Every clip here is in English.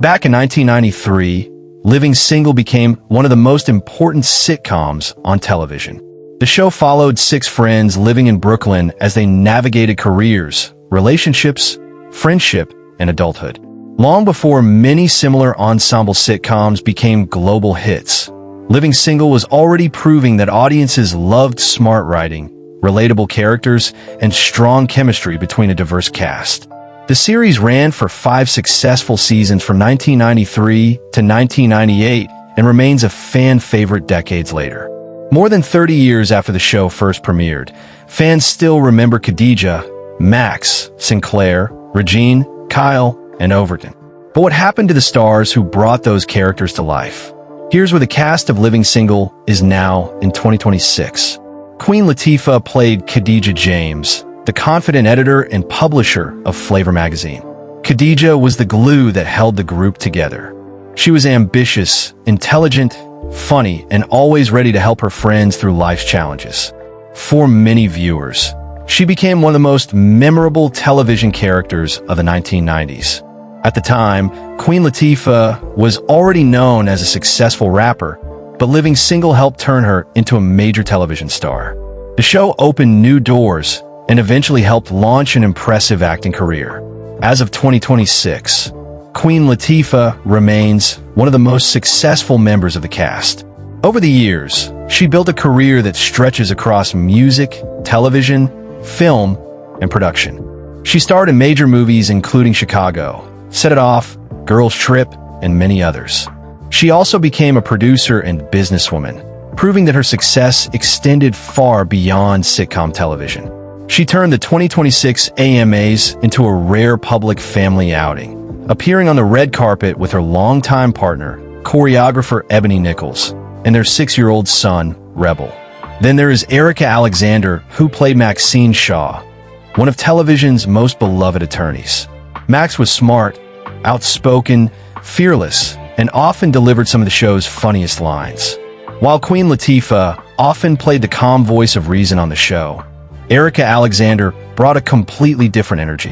Back in 1993, Living Single became one of the most important sitcoms on television. The show followed six friends living in Brooklyn as they navigated careers, relationships, friendship, and adulthood. Long before many similar ensemble sitcoms became global hits, Living Single was already proving that audiences loved smart writing, relatable characters, and strong chemistry between a diverse cast. The series ran for 5 successful seasons from 1993 to 1998 and remains a fan favorite decades later. More than 30 years after the show first premiered, fans still remember Khadijah, Max, Synclaire, Regine, Kyle, and Overton. But what happened to the stars who brought those characters to life? Here's where the cast of Living Single is now in 2026. Queen Latifah played Khadijah James, the confident editor and publisher of Flavor magazine. Khadijah was the glue that held the group together. She was ambitious, intelligent, funny, and always ready to help her friends through life's challenges. For many viewers, she became one of the most memorable television characters of the 1990s. At the time, Queen Latifah was already known as a successful rapper, but Living Single helped turn her into a major television star. The show opened new doors and eventually helped launch an impressive acting career. As of 2026, Queen Latifah remains one of the most successful members of the cast. Over the years, she built a career that stretches across music, television, film, and production. She starred in major movies including Chicago, Set It Off, Girls Trip, and many others. She also became a producer and businesswoman, proving that her success extended far beyond sitcom television. She turned the 2026 AMAs into a rare public family outing, appearing on the red carpet with her longtime partner, choreographer Ebony Nichols, and their 6-year-old son, Rebel. Then there is Erika Alexander, who played Maxine Shaw, one of television's most beloved attorneys. Max was smart, outspoken, fearless, and often delivered some of the show's funniest lines. While Queen Latifah often played the calm voice of reason on the show, Erika Alexander brought a completely different energy.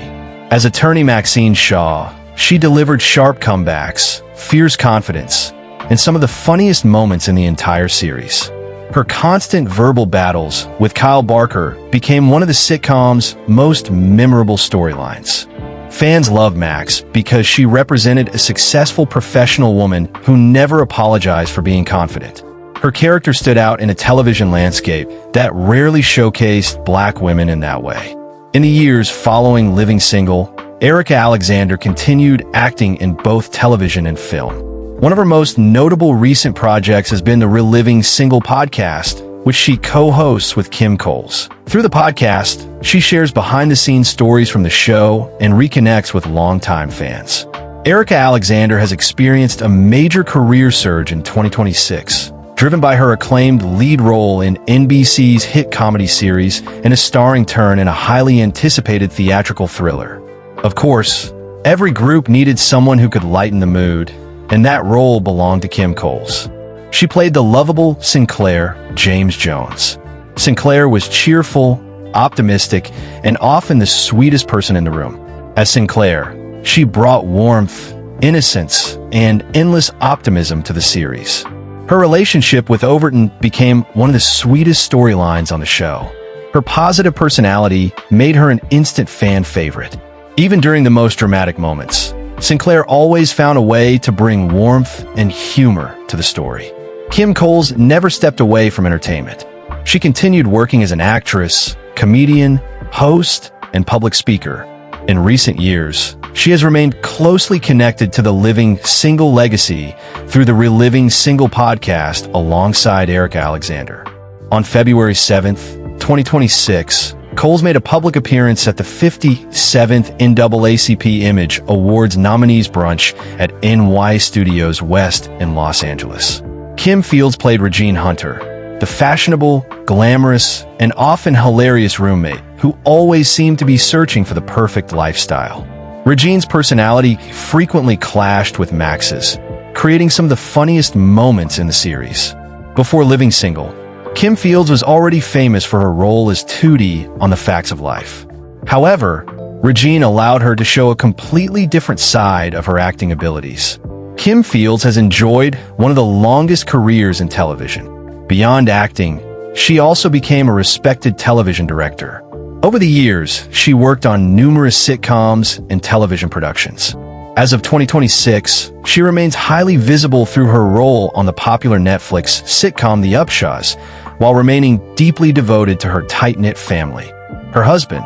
As attorney Maxine Shaw, she delivered sharp comebacks, fierce confidence, and some of the funniest moments in the entire series. Her constant verbal battles with Kyle Barker became one of the sitcom's most memorable storylines. Fans loved Max because she represented a successful professional woman who never apologized for being confident. Her character stood out in a television landscape that rarely showcased Black women in that way. In the years following Living Single, Erika Alexander continued acting in both television and film. One of her most notable recent projects has been the Living Single podcast, which she co-hosts with Kim Coles. Through the podcast, she shares behind-the-scenes stories from the show and reconnects with longtime fans. Erika Alexander has experienced a major career surge in 2026, driven by her acclaimed lead role in NBC's hit comedy series and a starring turn in a highly anticipated theatrical thriller. Of course, every group needed someone who could lighten the mood, and that role belonged to Kim Coles. She played the lovable Synclaire James Jones. Synclaire was cheerful, optimistic, and often the sweetest person in the room. As Synclaire, she brought warmth, innocence, and endless optimism to the series. Her relationship with Overton became one of the sweetest storylines on the show. Her positive personality made her an instant fan favorite. Even during the most dramatic moments, Synclaire always found a way to bring warmth and humor to the story. Kim Coles never stepped away from entertainment. She continued working as an actress, comedian, host, and public speaker. In recent years, she has remained closely connected to the Living Single legacy through the Living Single podcast alongside Erika Alexander. On February 7th, 2026, Coles made a public appearance at the 57th NAACP Image Awards nominees brunch at NY Studios West in Los Angeles. Kim Fields played Regine Hunter, the fashionable, glamorous, and often hilarious roommate who always seemed to be searching for the perfect lifestyle. Regine's personality frequently clashed with Max's, creating some of the funniest moments in the series. Before Living Single, Kim Fields was already famous for her role as Tootie on The Facts of Life. However, Regine allowed her to show a completely different side of her acting abilities. Kim Fields has enjoyed one of the longest careers in television. Beyond acting, she also became a respected television director. Over the years, she worked on numerous sitcoms and television productions. As of 2026, she remains highly visible through her role on the popular Netflix sitcom The Upshaws, while remaining deeply devoted to her tight-knit family. Her husband,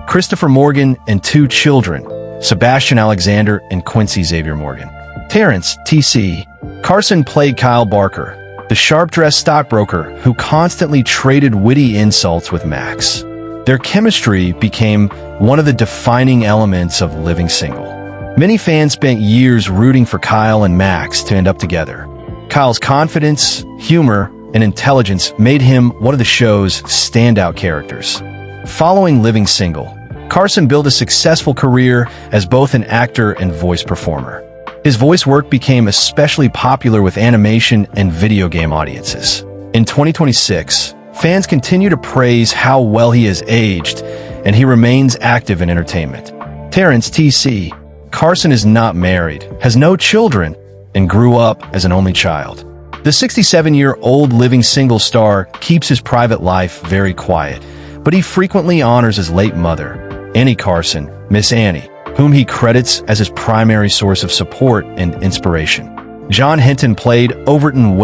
Christopher Morgan, and 2 children, Sebastian Alexander and Quincy Xavier Morgan. Terrence C. Carson played Kyle Barker, the sharp-dressed stockbroker who constantly traded witty insults with Max. Their chemistry became one of the defining elements of Living Single. Many fans spent years rooting for Kyle and Max to end up together. Kyle's confidence, humor, and intelligence made him one of the show's standout characters. Following Living Single, Carson built a successful career as both an actor and voice performer. His voice work became especially popular with animation and video game audiences. In 2026, fans continue to praise how well he has aged, and he remains active in entertainment. Terrence C. Carson is not married, has no children, and grew up as an only child. The 67-year-old Living Single star keeps his private life very quiet, but he frequently honors his late mother, Annie Carson, Miss Annie, whom he credits as his primary source of support and inspiration. John Henton played Overton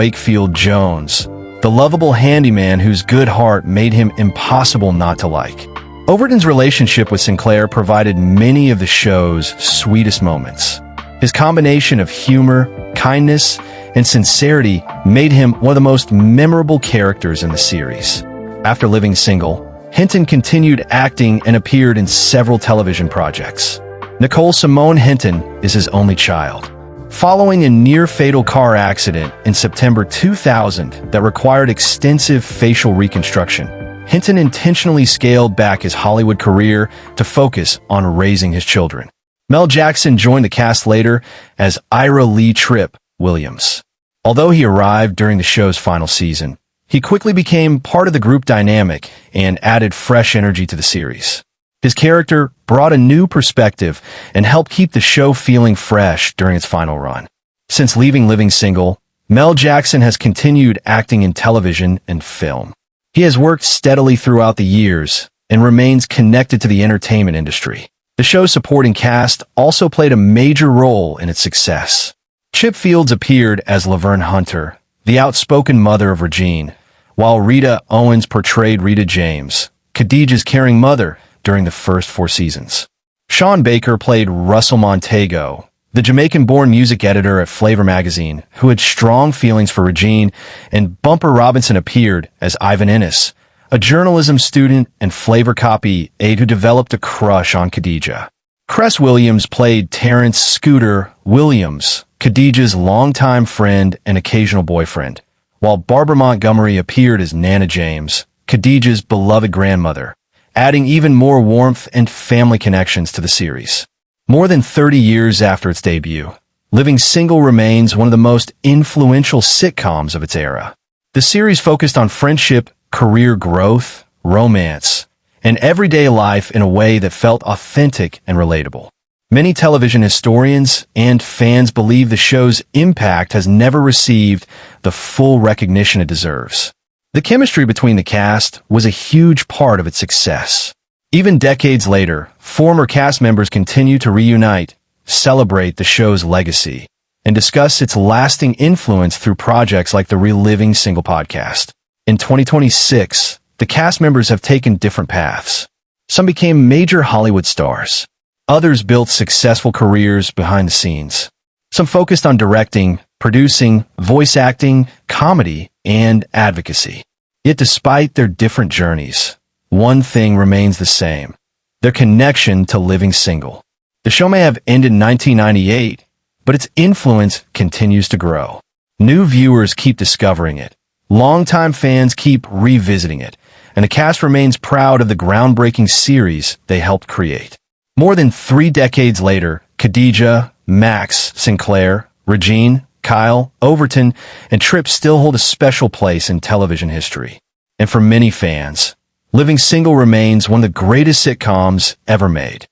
Jones, the lovable handyman whose good heart made him impossible not to like. Overton's relationship with Synclaire provided many of the show's sweetest moments. His combination of humor, kindness, and sincerity made him one of the most memorable characters in the series. After Living Single, Henton continued acting and appeared in several television projects. Nicole Simone Henton is his only child. Following a near-fatal car accident in September 2000 that required extensive facial reconstruction, Henton intentionally scaled back his Hollywood career to focus on raising his children. Mel Jackson joined the cast later as Erika Lee Williams. Although he arrived during the show's final season, he quickly became part of the group dynamic and added fresh energy to the series. His character brought a new perspective and helped keep the show feeling fresh during its final run. Since leaving Living Single, Mel Jackson has continued acting in television and film. He has worked steadily throughout the years and remains connected to the entertainment industry. The show's supporting cast also played a major role in its success. Chip Fields appeared as Laverne Hunter, the outspoken mother of Regine, while Rita Owens portrayed Rita James, Khadijah's caring mother, during the first 4 seasons. Shaun Baker played Russell Montego, the Jamaican-born music editor at Flavor magazine, who had strong feelings for Regine, and Bumper Robinson appeared as Ivan Ennis, a journalism student and Flavor copy aide who developed a crush on Khadijah. Cress Williams played Terrence Scooter Williams, Khadijah's longtime friend and occasional boyfriend, while Barbara Montgomery appeared as Nana James, Khadijah's beloved grandmother, adding even more warmth and family connections to the series. More than 30 years after its debut, Living Single remains one of the most influential sitcoms of its era. The series focused on friendship, career growth, romance, and everyday life in a way that felt authentic and relatable. Many television historians and fans believe the show's impact has never received the full recognition it deserves. The chemistry between the cast was a huge part of its success. Even decades later, former cast members continue to reunite, celebrate the show's legacy, and discuss its lasting influence through projects like the Reliving Single podcast. In 2026, the cast members have taken different paths. Some became major Hollywood stars. Others built successful careers behind the scenes. Some focused on directing, producing, voice acting, comedy, and advocacy. Yet despite their different journeys, one thing remains the same: their connection to Living Single. The show may have ended in 1998, but its influence continues to grow. New viewers keep discovering it. Longtime fans keep revisiting it, and the cast remains proud of the groundbreaking series they helped create. More than 3 decades later, Khadijah, Max, Synclaire, Regine, Kyle, Overton, and Tripp still hold a special place in television history. And for many fans, Living Single remains one of the greatest sitcoms ever made.